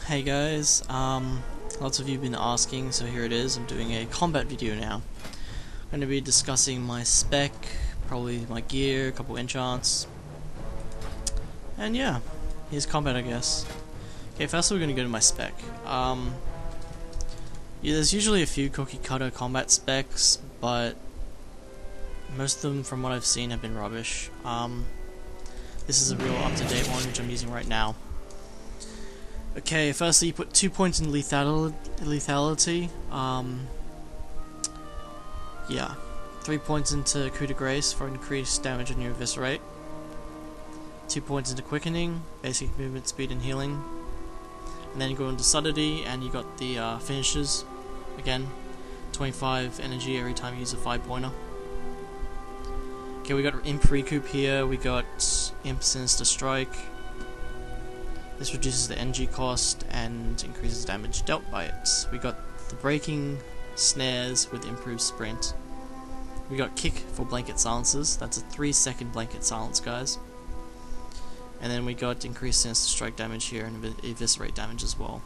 Hey guys, lots of you have been asking, so here it is. I'm doing a combat video now. I'm going to be discussing my spec, probably my gear, a couple enchants, and yeah, here's combat, I guess. Okay, first we're going to go to my spec. Yeah, there's usually a few cookie cutter combat specs, but most of them, from what I've seen, have been rubbish. This is a real up-to-date one, which I'm using right now. Okay, firstly you put 2 points in lethality, yeah, 3 points into coup de grace for increased damage on your eviscerate, 2 points into quickening, basic movement speed and healing, and then you go into subtlety and you got the finishes, again, 25 energy every time you use a 5-pointer. Okay, we got Imp Recoup here, we got Imp Sinister Strike. This reduces the energy cost and increases damage dealt by it. We got the Breaking Snares with improved sprint. We got Kick for blanket silences. That's a 3-second blanket silence, guys. And then we got increased Sinister Strike damage here and eviscerate damage as well.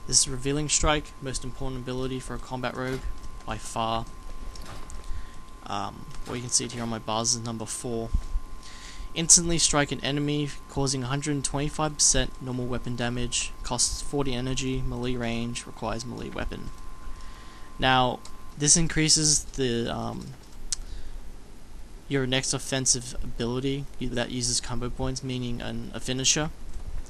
This is Revealing Strike, most important ability for a combat rogue by far. Well, you can see it here on my bars is number 4. Instantly strike an enemy, causing 125% normal weapon damage, costs 40 energy, melee range, requires melee weapon. Now, this increases the your next offensive ability that uses combo points, meaning a finisher.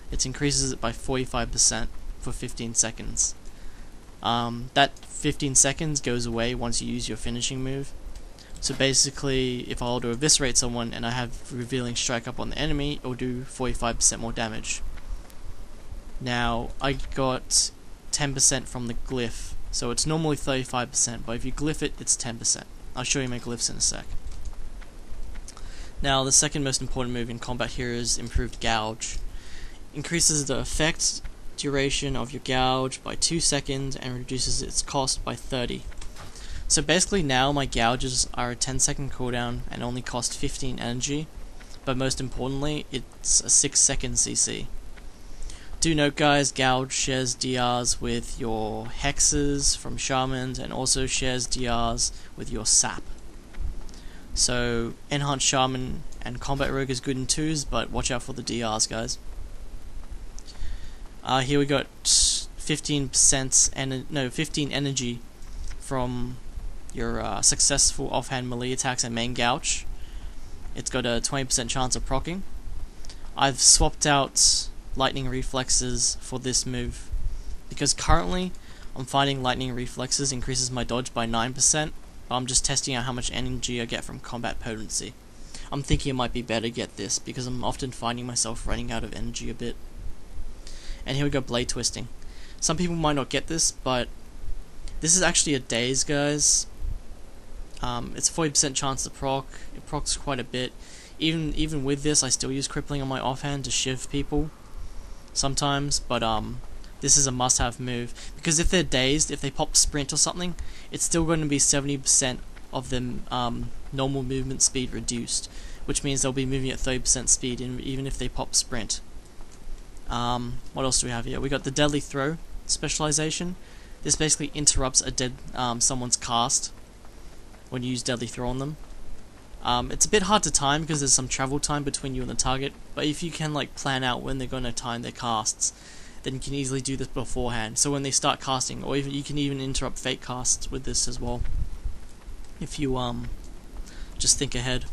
It increases it by 45% for 15 seconds. That 15 seconds goes away once you use your finishing move. So basically, if I were to eviscerate someone and I have Revealing Strike up on the enemy, it will do 45% more damage. Now, I got 10% from the Glyph, so it's normally 35%, but if you glyph it, it's 10%. I'll show you my glyphs in a sec. Now, the second most important move in combat here is Improved Gouge. Increases the effect duration of your gouge by 2 seconds and reduces its cost by 30. So basically now my gouges are a 10-second cooldown and only cost 15 energy, but most importantly it's a 6-second CC. Do note guys, Gouge shares DRs with your hexes from shamans and also shares DRs with your sap. So enhanced shaman and combat rogue is good in 2s, but watch out for the DRs, guys. Here we got 15 energy from your successful offhand melee attacks and main gouge. It's got a 20% chance of proccing. I've swapped out lightning reflexes for this move because currently I'm finding lightning reflexes increases my dodge by 9%, but I'm just testing out how much energy I get from combat potency. I'm thinking it might be better to get this because I'm often finding myself running out of energy a bit. And here we go, Blade Twisting. Some people might not get this, but this is actually a daze, guys. It's a 40% chance to proc. It procs quite a bit. Even with this, I still use Crippling on my offhand to shiv people sometimes, but this is a must-have move because if they're dazed, if they pop sprint or something, it's still going to be 70% of them normal movement speed reduced, which means they'll be moving at 30% speed even if they pop sprint. What else do we have here? We got the Deadly Throw specialization. This basically interrupts someone's cast when you use Deadly Throw on them. It's a bit hard to time because there's some travel time between you and the target, but if you can like plan out when they're going to time their casts, then you can easily do this beforehand. So when they start casting, or even you can even interrupt fake casts with this as well, if you just think ahead.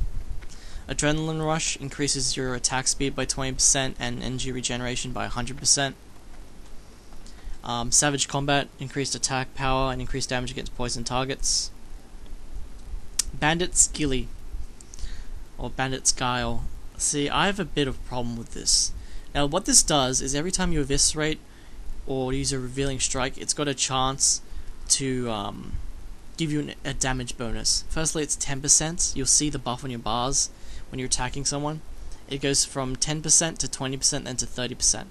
Adrenaline Rush increases your attack speed by 20% and energy regeneration by 100%. Savage Combat, increased attack power and increased damage against poison targets. Bandit's Gilly, or Bandit's Guile. See, I have a bit of a problem with this. Now, what this does is every time you eviscerate or use a Revealing Strike, it's got a chance to give you a damage bonus. Firstly, it's 10%. You'll see the buff on your bars when you're attacking someone. It goes from 10% to 20%, then to 30%.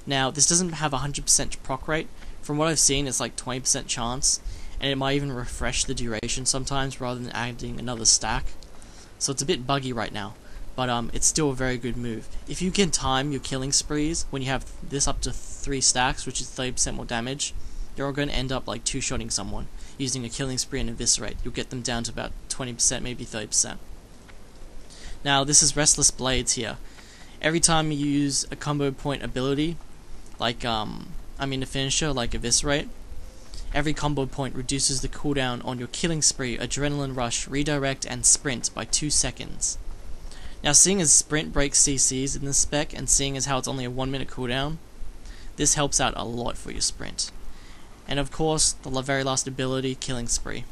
Now, this doesn't have a 100% proc rate. From what I've seen, it's like 20% chance, and it might even refresh the duration sometimes rather than adding another stack. So it's a bit buggy right now. but it's still a very good move. If you can time your killing sprees when you have this up to 3 stacks, which is 30% more damage, you're going to end up like two-shotting someone using a killing spree and eviscerate. You'll get them down to about 20%, maybe 30%. Now this is Restless Blades here. Every time you use a combo point ability, like a finisher like eviscerate, every combo point reduces the cooldown on your killing spree, adrenaline rush, redirect, and sprint by 2 seconds. Now, seeing as sprint breaks CCs in this spec, and seeing as how it's only a 1 minute cooldown, this helps out a lot for your sprint. And of course, the very last ability, killing spree.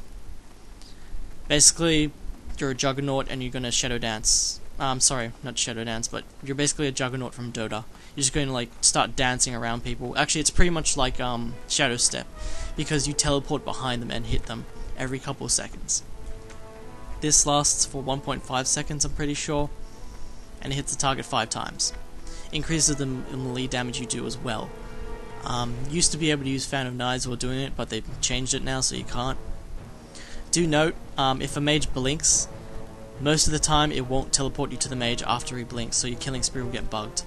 Basically, you're a juggernaut and you're gonna shadow dance. Sorry, not shadow dance, but you're basically a juggernaut from Dota. You're just going to like start dancing around people. Actually, it's pretty much like shadow step, because you teleport behind them and hit them every couple of seconds. This lasts for 1.5 seconds, I'm pretty sure, and it hits the target 5 times. Increases the melee damage you do as well. Used to be able to use Fan of Knives while doing it, but they've changed it now so you can't. Do note, if a mage blinks, most of the time it won't teleport you to the mage after he blinks, so your killing spree will get bugged.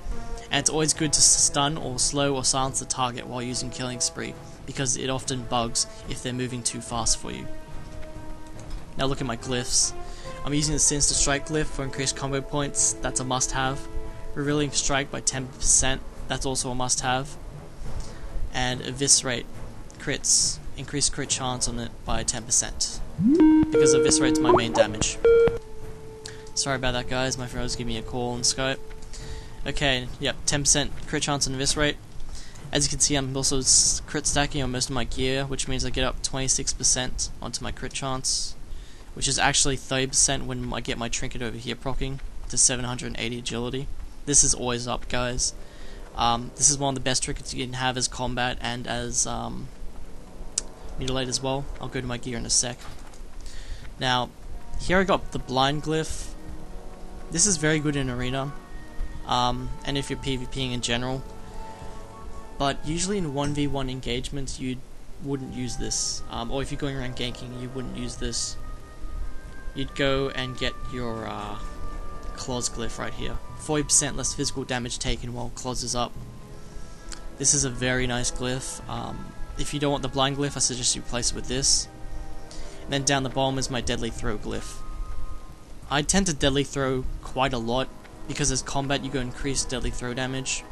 And it's always good to stun or slow or silence the target while using killing spree, because it often bugs if they're moving too fast for you. Now look at my glyphs. I'm using the Sinister Strike glyph for increased combo points. That's a must-have. Revealing Strike by 10%. That's also a must-have. And Eviscerate crits. Increased crit chance on it by 10%. Because Eviscerate's my main damage. Sorry about that, guys. My friend was giving me a call on Skype. Okay, yep, 10% crit chance on Eviscerate. As you can see, I'm also crit stacking on most of my gear, which means I get up 26% onto my crit chance, which is actually 30% when I get my Trinket over here proccing to 780 agility. This is always up, guys. This is one of the best trinkets you can have as combat and as mutilate as well. I'll go to my gear in a sec. Now, here I got the blind glyph. This is very good in arena, and if you're PvPing in general. But usually in 1v1 engagements, you wouldn't use this. Or if you're going around ganking, you wouldn't use this. You'd go and get your Claws glyph right here. 40% less physical damage taken while Claws is up. This is a very nice glyph. If you don't want the blind glyph, I suggest you replace it with this. And then down the bottom is my Deadly Throw glyph. I tend to Deadly Throw quite a lot, because as combat you go increase Deadly Throw damage,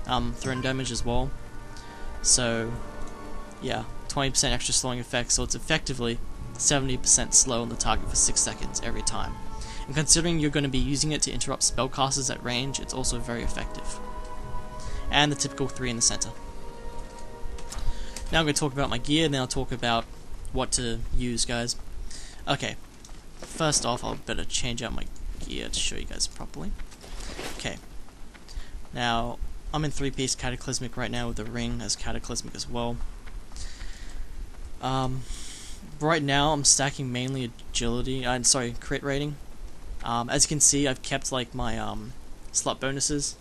thrown damage as well. So, yeah, 20% extra slowing effect, so it's effectively 70% slow on the target for 6 seconds every time. And considering you're going to be using it to interrupt spellcasters at range, it's also very effective. And the typical 3 in the center. Now I'm going to talk about my gear, and then I'll talk about what to use, guys. Okay, first off, I'll better change out my gear to show you guys properly. Okay, now I'm in 3-piece Cataclysmic right now with the ring as Cataclysmic as well. Right now I'm stacking mainly agility, crit rating. As you can see, I've kept like my slut bonuses.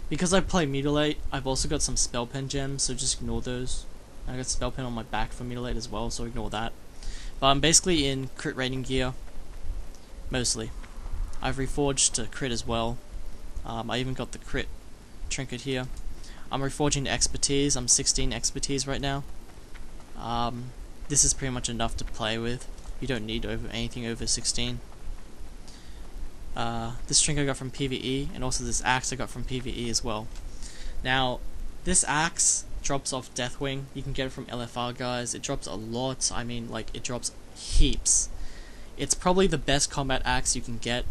Because I play Mutilate, I've also got some Spell Pen gems, so just ignore those. I got Spell Pen on my back for Mutilate as well, so ignore that. But I'm basically in crit rating gear, mostly. I've reforged to crit as well. I even got the crit trinket here. I'm reforging to expertise. I'm 16 expertise right now. This is pretty much enough to play with. You don't need anything over 16. This trinket I got from PvE, and also this axe I got from PvE as well. Now, this axe drops off Deathwing. You can get it from LFR, guys. It drops a lot. I mean, like, it drops heaps. It's probably the best combat axe you can get.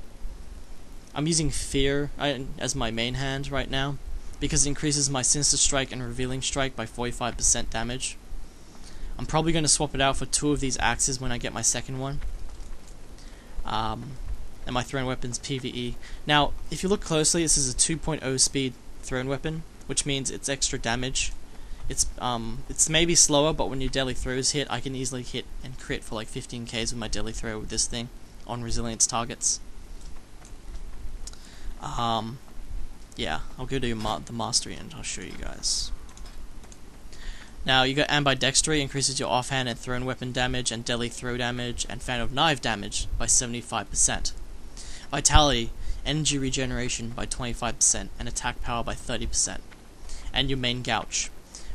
I'm using Fear as my main hand right now, because it increases my Sinister Strike and Revealing Strike by 45% damage. I'm probably going to swap it out for 2 of these axes when I get my second one. And my thrown weapon's PvE. Now, if you look closely, this is a 2.0 speed thrown weapon, which means it's extra damage. It's maybe slower, but when your deadly throws hit, I can easily hit and crit for like 15Ks with my deadly throw with this thing on resilience targets. Yeah, I'll go to the mastery and I'll show you guys. Now, you got ambidextery, increases your offhand and thrown weapon damage and deadly throw damage and fan of knife damage by 75%. Vitality, energy regeneration by 25%, and attack power by 30%. And your main Gouge,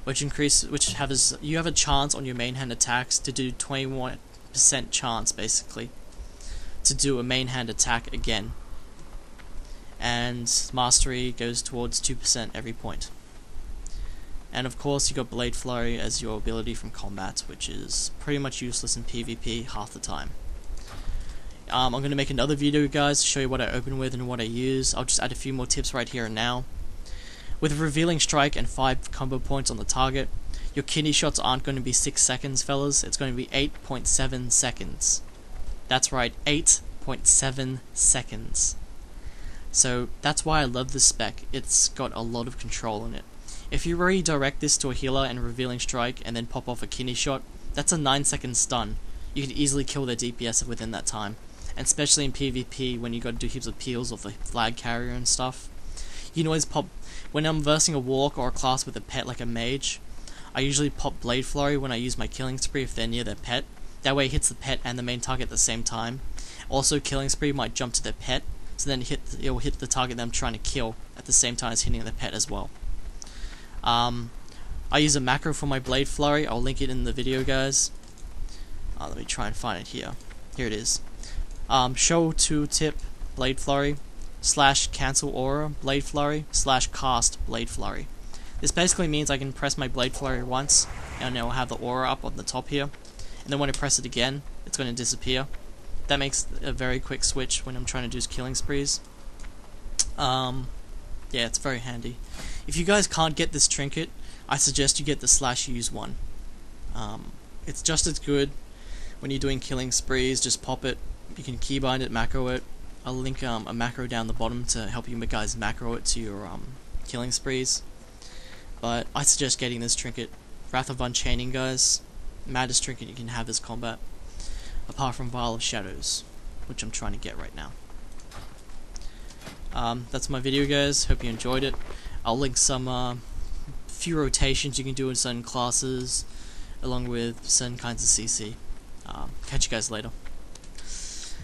you have a chance on your main hand attacks to do 21% chance basically to do a main hand attack again. And mastery goes towards 2% every point. And of course you got Blade Flurry as your ability from combat, which is pretty much useless in PvP half the time. I'm going to make another video, guys, to show you what I open with and what I use. I'll just add a few more tips right here and now. With Revealing Strike and 5 combo points on the target, your kidney shots aren't going to be 6 seconds, fellas. It's going to be 8.7 seconds. That's right, 8.7 seconds. So that's why I love this spec. It's got a lot of control in it. If you redirect this to a healer and Revealing Strike and then pop off a kidney shot, that's a 9-second stun. You can easily kill their DPS within that time. And especially in PvP when you got to do heaps of peels of the flag carrier and stuff. You can always pop, when I'm versing a walk or a class with a pet like a mage, I usually pop Blade Flurry when I use my Killing Spree if they're near their pet. That way it hits the pet and the main target at the same time. Also, Killing Spree might jump to their pet, so then it will hit the target that I'm trying to kill at the same time as hitting the pet as well. I use a macro for my Blade Flurry. I'll link it in the video, guys. Let me try and find it here. Here it is. Show to tip Blade Flurry / cancelaura Blade Flurry / cast Blade Flurry. This basically means I can press my Blade Flurry once, and it will have the aura up on the top here. And then when I press it again, it's going to disappear. That makes a very quick switch when I'm trying to do killing sprees. Yeah, it's very handy. If you guys can't get this trinket, I suggest you get the /use one. It's just as good when you're doing killing sprees. Just pop it. You can keybind it, macro it. I'll link a macro down the bottom to help you guys macro it to your killing sprees. But I suggest getting this trinket. Wrath of Unchaining, guys. Maddest trinket you can have this combat. Apart from Vial of Shadows, which I'm trying to get right now. That's my video, guys. Hope you enjoyed it. I'll link some few rotations you can do in certain classes, along with certain kinds of CC. Catch you guys later.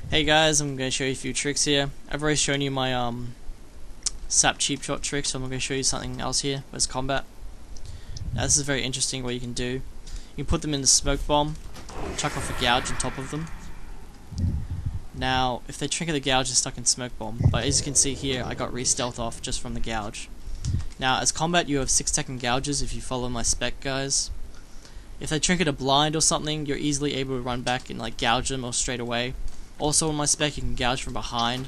Hey guys, I'm going to show you a few tricks here. I've already shown you my sap cheap shot trick, so I'm going to show you something else here as combat. Now this is very interesting what you can do. You can put them in the smoke bomb, chuck off a gouge on top of them. Now, if they trinket the gouge, is stuck in smoke bomb, but as you can see here, I got re-stealth off just from the gouge. Now, as combat, you have 6-second gouges if you follow my spec, guys. If they trinket a blind or something, you're easily able to run back and like gouge them or straight away. Also, in my spec, you can gouge from behind,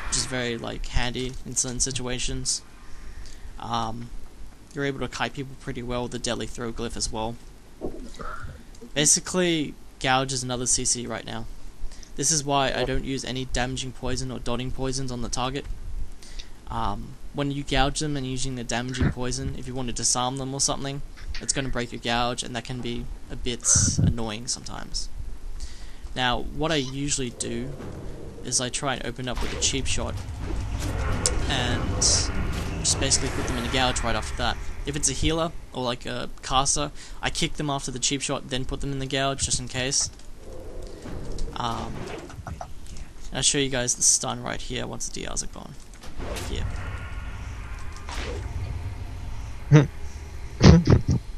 which is very like handy in certain situations. You're able to kite people pretty well with the deadly throw glyph as well. Basically, gouge is another CC right now. This is why I don't use any damaging poison or dotting poisons on the target. When you gouge them and using the damaging poison, if you want to disarm them or something, it's going to break your gouge, and that can be a bit annoying sometimes. Now, what I usually do is I try and open up with a cheap shot and just basically put them in a gouge right after that. If it's a healer or like a caster, I kick them after the cheap shot, then put them in the gouge just in case. And I'll show you guys the stun right here once the DRs are gone. Here.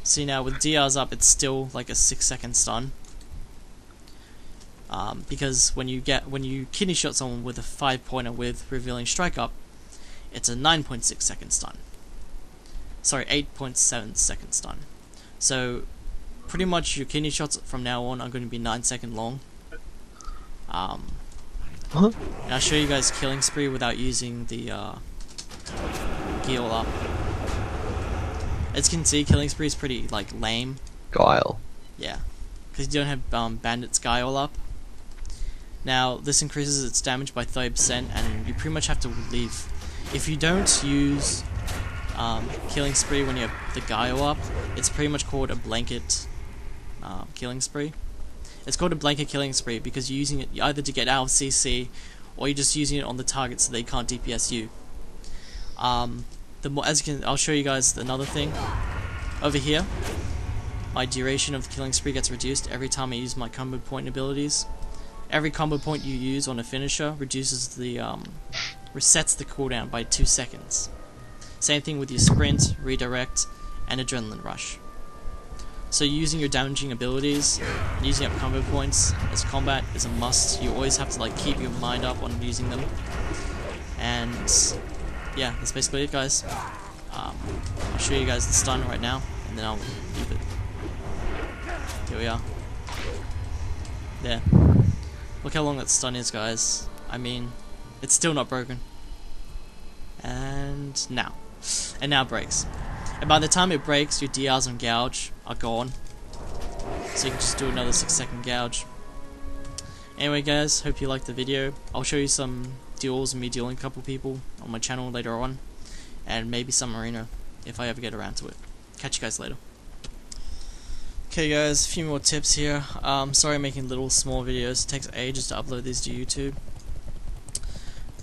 See now, with DRs up, it's still like a 6-second stun. Because when you kidney shot someone with a 5-pointer with Revealing Strike up, it's a 9.6 second stun. Sorry, 8.7 second stun. So pretty much your kidney shots from now on are going to be 9 second long. And I'll show you guys killing spree without using the gear all up. As you can see, killing spree is pretty like lame. Guile. Yeah, because you don't have bandit's guile up. Now this increases its damage by 30%, and you pretty much have to leave. If you don't use killing spree when you have the guile up, it's pretty much called a blanket killing spree. It's called a blanket killing spree because you're using it either to get out of CC, or you're just using it on the target so they can't DPS you. I'll show you guys another thing. Over here, my duration of the killing spree gets reduced every time I use my combo point abilities. Every combo point you use on a finisher reduces the resets the cooldown by 2 seconds. Same thing with your sprint, redirect, and adrenaline rush. So using your damaging abilities, using up combo points as combat is a must. You always have to like keep your mind up on using them. And yeah, that's basically it, guys. I'll show you guys the stun right now, and then I'll leave it. Here we are. There. Look how long that stun is, guys. I mean, it's still not broken. And now. And now it breaks. And by the time it breaks, your DRs on Gouge are gone. So you can just do another 6-second Gouge. Anyway, guys, hope you liked the video. I'll show you some duels and me dueling a couple people on my channel later on. And maybe some arena, if I ever get around to it. Catch you guys later. Okay guys, a few more tips here. Sorry I'm making little small videos. It takes ages to upload these to YouTube.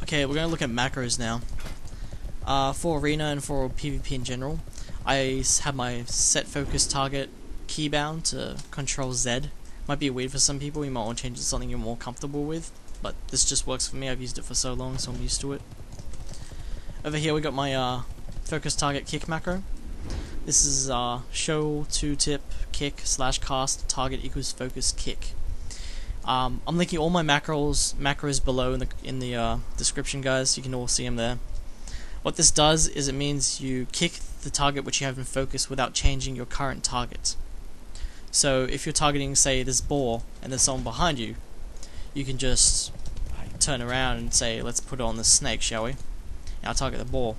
Okay, we're going to look at macros now. For arena and for PvP in general, I have my set focus target keybound to Control Z. Might be weird for some people, you might want to change it to something you're more comfortable with, but this just works for me. I've used it for so long, so I'm used to it. Over here we got my focus target kick macro. This is show 2-tip kick / cast target equals focus kick. I'm linking all my macros below in the description, guys. You can all see them there. What this does is it means you kick the target which you have in focus without changing your current target. So if you're targeting, say, this boar and there's someone behind you, you can just turn around and say, let's put it on the snake, shall we? And I'll target the boar.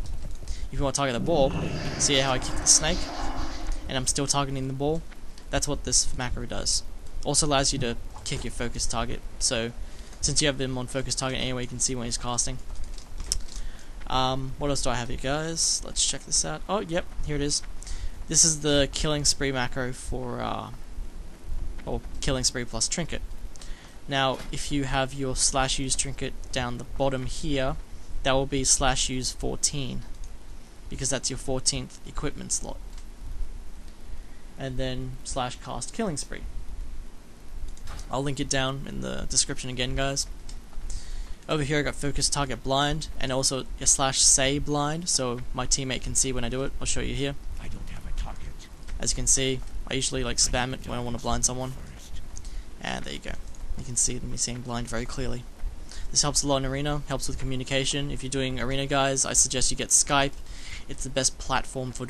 If you want to target the ball, see how I kick the snake, and I'm still targeting the ball? That's what this macro does. Also allows you to kick your focus target, so since you have him on focus target anyway, you can see when he's casting. What else do I have here, guys? Let's check this out. Oh, yep, here it is. This is the killing spree macro for, or killing spree plus trinket. Now, if you have your /use trinket down the bottom here, that will be /use 14. Because that's your 14th equipment slot. And then /cast killing spree. I'll link it down in the description again, guys. Over here I got focus target blind, and also your /say blind, so my teammate can see when I do it. I'll show you here. I don't have a target. As you can see, I usually like spam it when I want to blind someone. And there you go. You can see me seeing blind very clearly. This helps a lot in arena, helps with communication. If you're doing arena, guys, I suggest you get Skype. It's the best platform for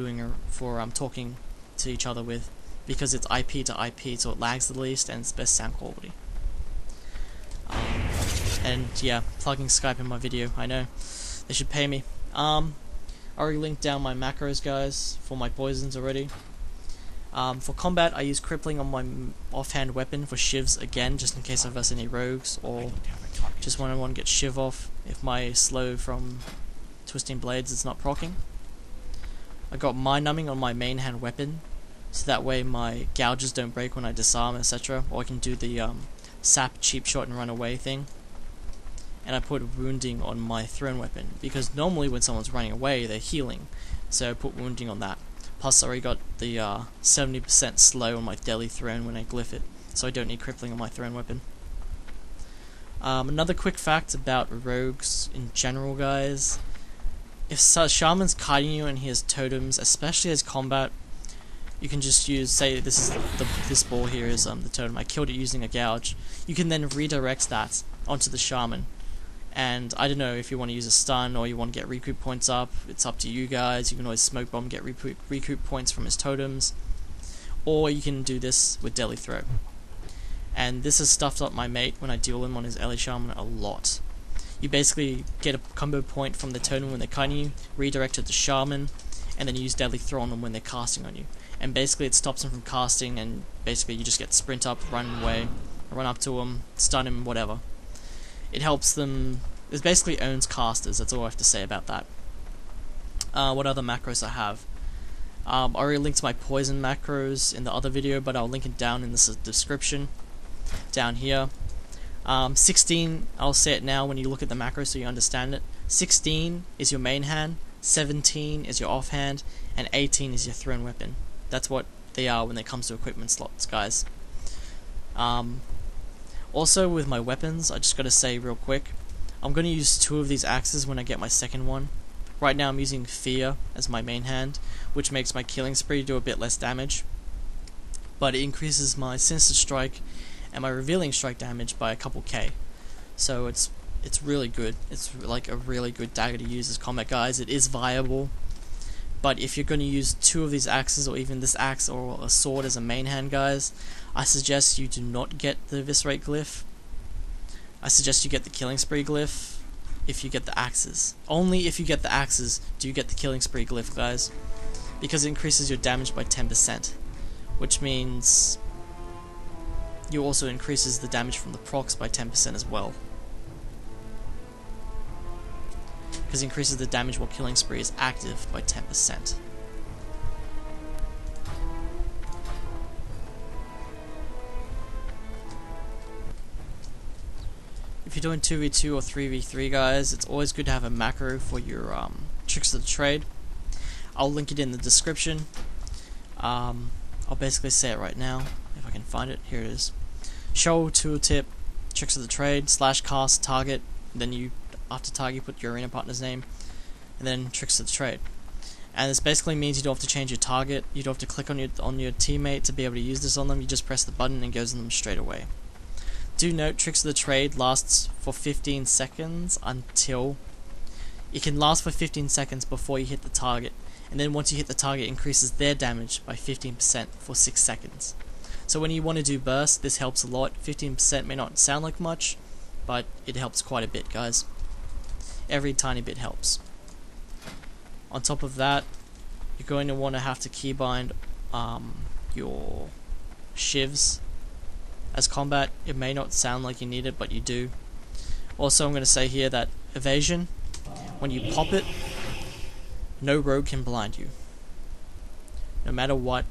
talking to each other with, because it's IP to IP, so it lags the least and it's best sound quality. And yeah, plugging Skype in my video, I know they should pay me. I already linked down my macros, guys, for my poisons already. For combat, I use crippling on my offhand weapon for shivs again, just in case I verse any rogues, or just when I want to get shiv off if my slow from twisting blades is not proccing. I got mind-numbing on my main hand weapon, so that way my gouges don't break when I disarm, etc. Or I can do the sap, cheap shot, and run away thing. And I put wounding on my thrown weapon, because normally when someone's running away, they're healing, so I put wounding on that. Plus I already got the 70% slow on my deadly thrown when I glyph it, so I don't need crippling on my thrown weapon. Another quick fact about rogues in general, guys. If Shaman's kiting you and he has totems, especially as combat, you can just use, say this is this ball here is the totem. I killed it using a gouge. You can then redirect that onto the Shaman. And I don't know if you want to use a stun or you want to get recoup points up. It's up to you guys. You can always smoke bomb, get recoup points from his totems, or you can do this with deadly throw. And this has stuffed up my mate when I duel him on his Ellie Shaman a lot. You basically get a combo point from the totem when they're kiting you, redirect it to Shaman, and then use deadly throw on them when they're casting on you. And basically it stops them from casting, and basically you just get sprint up, run away, run up to them, stun him, whatever. It helps them. It basically owns casters. That's all I have to say about that. What other macros I have? I already linked my poison macros in the other video, but I'll link it down in the description down here. 16, I'll say it now when you look at the macro so you understand it. 16 is your main hand, 17 is your offhand, and 18 is your thrown weapon. That's what they are when it comes to equipment slots, guys. Also with my weapons, I just gotta say real quick, I'm gonna use 2 of these axes when I get my second one. Right now I'm using Fear as my main hand, which makes my Killing Spree do a bit less damage, but it increases my Sinister Strike and my Revealing Strike damage by a couple K. So it's really good. It's like a really good dagger to use as combat, guys. It is viable, but if you're going to use 2 of these axes, or even this axe or a sword as a main hand, guys, I suggest you do not get the Eviscerate Glyph. I suggest you get the Killing Spree Glyph if you get the axes. Only if you get the axes do you get the Killing Spree Glyph, guys, because it increases your damage by 10%, which means you also increases the damage from the procs by 10% as well, because it increases the damage while Killing Spree is active by 10%. If you're doing 2v2 or 3v3, guys, it's always good to have a macro for your tricks of the trade. I'll link it in the description. I'll basically say it right now, if I can find it. Here it is. Show tooltip, tricks of the trade, /cast target, then you, after target, put your arena partner's name, and then tricks of the trade. And this basically means you don't have to change your target, you don't have to click on your teammate to be able to use this on them, you just press the button and it goes on them straight away. Do note, tricks of the trade lasts for 15 seconds until... It can last for 15 seconds before you hit the target, and then once you hit the target, it increases their damage by 15% for 6 seconds. So when you want to do burst, this helps a lot. 15% may not sound like much, but it helps quite a bit, guys. Every tiny bit helps. On top of that, you're going to want to have to keybind your shivs as combat. It may not sound like you need it, but you do. Also, I'm going to say here that evasion, when you pop it, no rogue can blind you. No matter what,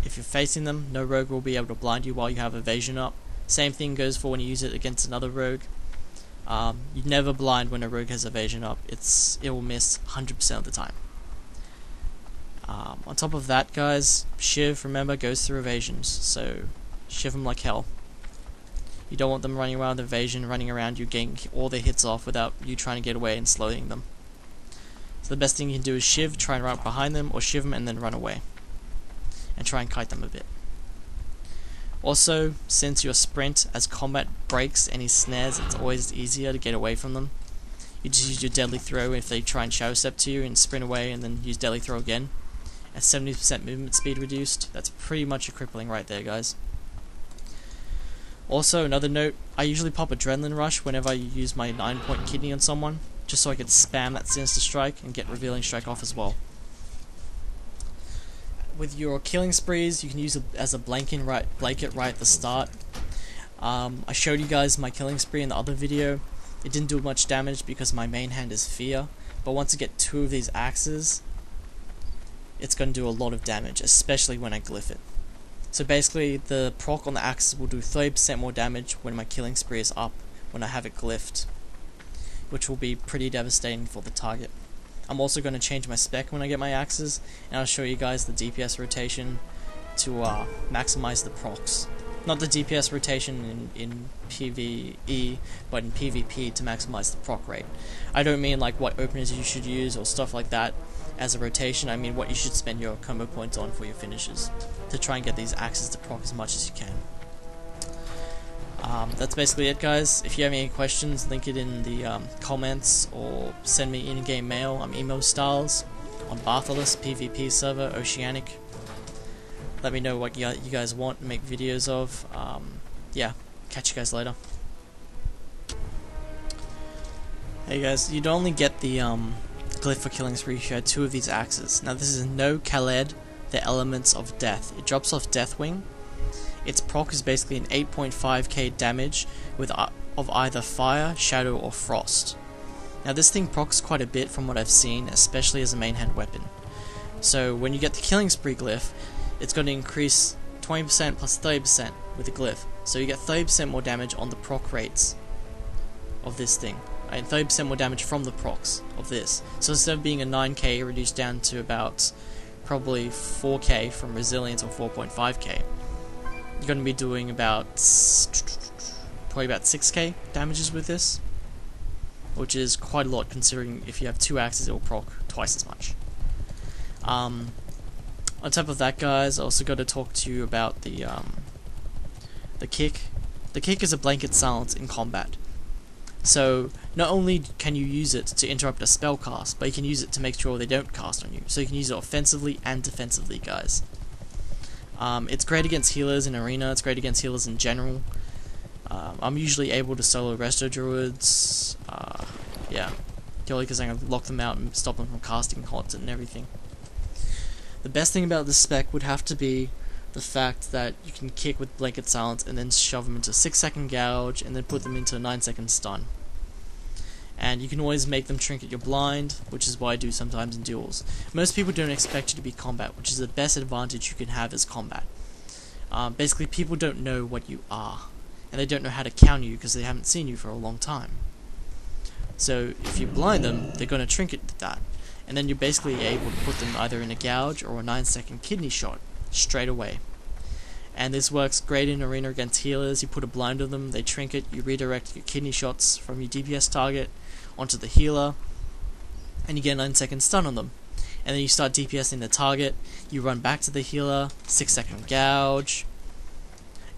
if you're facing them, no rogue will be able to blind you while you have evasion up. Same thing goes for when you use it against another rogue. You never blind when a rogue has evasion up. It will miss 100% of the time. On top of that, guys, Shiv, remember, goes through evasions, so shiv them like hell. You don't want them running around with evasion, running around you, getting all their hits off without you trying to get away and slowing them. So the best thing you can do is shiv, try and run up behind them, or shiv them and then run away. And try and kite them a bit. Also, since your sprint as combat breaks any snares, it's always easier to get away from them. You just use your deadly throw if they try and shadow step to you, and sprint away and then use deadly throw again. At 70% movement speed reduced, that's pretty much a crippling right there, guys. Also, another note, I usually pop Adrenaline Rush whenever I use my 9-point kidney on someone, just so I can spam that Sinister Strike and get Revealing Strike off as well. With your Killing Sprees, you can use it as a blanket right at the start. I showed you guys my Killing Spree in the other video. It didn't do much damage because my main hand is Fear, but once I get 2 of these axes, it's going to do a lot of damage, especially when I glyph it. So basically, the proc on the axes will do 30% more damage when my Killing Spree is up, when I have it glyphed, which will be pretty devastating for the target. I'm also going to change my spec when I get my axes, and I'll show you guys the DPS rotation to maximize the procs. Not the DPS rotation in PvE, but in PvP to maximize the proc rate. I don't mean like what openers you should use or stuff like that as a rotation, I mean what you should spend your combo points on for your finishes, to try and get these axes to proc as much as you can. That's basically it, guys. If you have any questions, link it in the comments, or send me in-game mail. I'm Emostylze on Bartholus, PvP server, Oceanic. Let me know what you guys want to make videos of. Yeah, catch you guys later. Hey guys, you'd only get the Glyph for Killing Spree if you had 2 of these axes. Now this is no Khaled, the Elements of Death. It drops off Deathwing. Its proc is basically an 8.5k damage of either Fire, Shadow, or Frost. Now this thing procs quite a bit from what I've seen, especially as a main hand weapon. So when you get the Killing Spree Glyph, it's going to increase 20% plus 30% with the Glyph. So you get 30% more damage on the proc rates of this thing. And 30% more damage from the procs of this. So instead of being a 9k, reduced down to about probably 4k from Resilience or 4.5k. You're going to be doing about probably about 6k damages with this, which is quite a lot considering if you have 2 axes it will proc twice as much. On top of that, guys, I also got to talk to you about the kick. The kick is a blanket silence in combat. So not only can you use it to interrupt a spell cast, but you can use it to make sure they don't cast on you. So you can use it offensively and defensively, guys. It's great against healers in arena, it's great against healers in general. I'm usually able to solo resto druids, yeah, purely because I can lock them out and stop them from casting haunts and everything. The best thing about this spec would have to be the fact that you can kick with blanket silence and then shove them into a 6-second gouge and then put them into a 9-second stun. And you can always make them trinket your blind, which is what I do sometimes in duels. Most people don't expect you to be combat, which is the best advantage you can have as combat. Basically, people don't know what you are, and they don't know how to counter you because they haven't seen you for a long time. So if you blind them, they're going to trinket that, and then you're basically able to put them either in a gouge or a 9-second kidney shot straight away. And this works great in arena against healers. You put a blind on them, they trinket, you redirect your kidney shots from your DPS target onto the healer, and you get a 9-second stun on them. And then you start DPSing the target, you run back to the healer, 6-second gouge,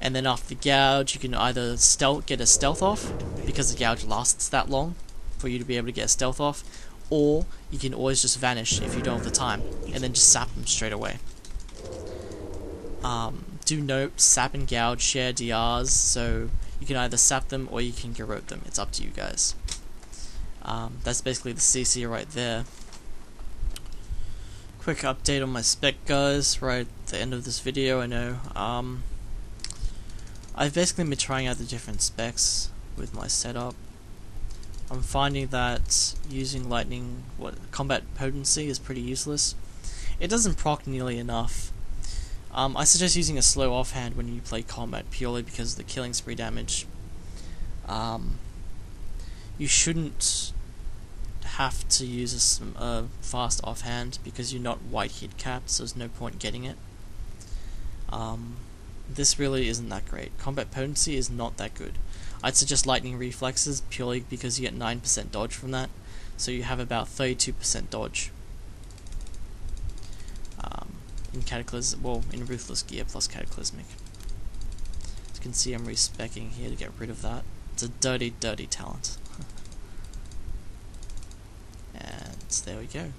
and then after the gouge you can either get a stealth off, because the gouge lasts that long for you to be able to get a stealth off, or you can always just vanish if you don't have the time, and then just sap them straight away. Do note, sap and gouge share DRs, so you can either sap them or you can garrote them. It's up to you guys. That's basically the CC right there. Quick update on my spec, guys, right at the end of this video. I know I've basically been trying out the different specs with my setup. I'm finding that using combat potency is pretty useless. It doesn't proc nearly enough. I suggest using a slow offhand when you play combat, purely because of the killing spree damage. You shouldn't have to use a fast offhand because you're not white hit capped, so there's no point getting it. This really isn't that great. Combat potency is not that good. I'd suggest lightning reflexes purely because you get 9% dodge from that, so you have about 32% dodge. In Ruthless Gear plus Cataclysmic. As you can see, I'm respecking here to get rid of that. It's a dirty, dirty talent. And there we go.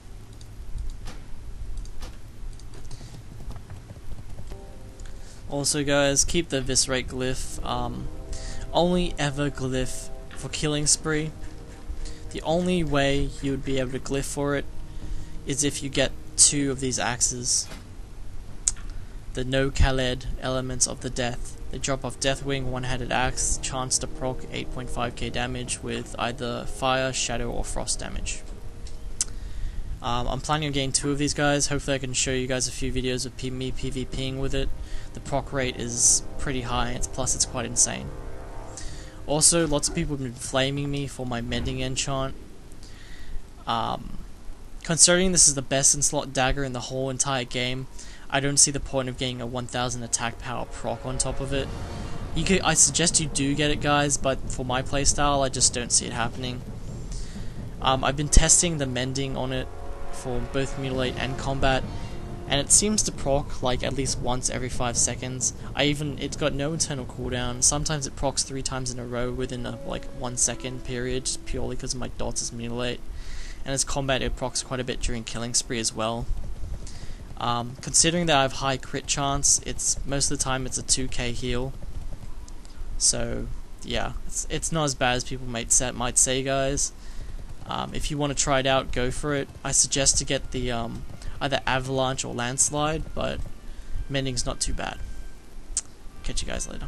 Also, guys, keep the Viscerate Glyph. Only ever Glyph for killing spree. The only way you would be able to Glyph for it is if you get 2 of these axes. The no Khaled elements of the death. They drop off Deathwing, one-handed axe, chance to proc 8.5k damage with either fire, shadow, or frost damage. I'm planning on getting 2 of these guys. Hopefully I can show you guys a few videos of me PvPing with it. The proc rate is pretty high, plus it's quite insane. Also, lots of people have been flaming me for my mending enchant. Considering this is the best in slot dagger in the whole entire game, I don't see the point of getting a 1000 attack power proc on top of it. I suggest you do get it, guys, but for my playstyle I just don't see it happening. I've been testing the mending on it for both mutilate and combat, and it seems to proc like at least once every 5 seconds. It's got no internal cooldown. Sometimes it procs 3 times in a row within a 1 second period, just purely because my dots is mutilate. And as combat, it procs quite a bit during killing spree as well. Considering that I have high crit chance, most of the time it's a 2k heal. So yeah, it's not as bad as people might say, guys. If you want to try it out, go for it. I suggest to get the either Avalanche or Landslide, but mending's not too bad. Catch you guys later.